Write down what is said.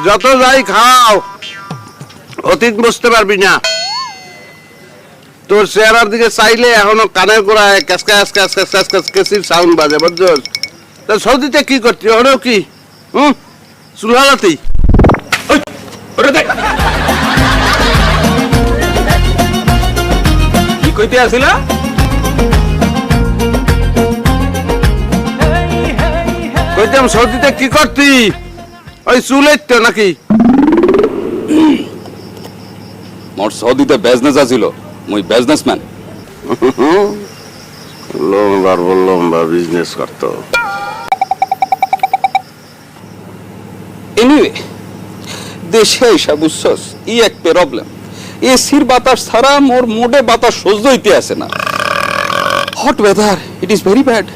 যত যাই খাও অতীত বুঝতে পারবি না। তোর চেহারার দিকে চাইলে এখনো কানের গোড়ায় ক্যাসকাস ক্যাসকাস ক্যাসকাস কেসির সাউন্ড বাজে, বুঝছস? তা সৌদিতে কি করতি? ওরেও কি চুলহালাতি? কি কইতে আসিলা? কইতাম সৌদিতে কি করতি? ওই চুলের তো নাকি? মোর সৌদিতে বিজনেস আছিল, মুই বিজনেসম্যান। লম্বা বিজনেস করতো। এনিওয়ে, দেশে এসা বুঝছস ই এক প্রবলেম। এসির বাতাস ছাড়া মোর মোডে বাতাস সহ্য হইতে আসে না। Hot weather, it is very bad.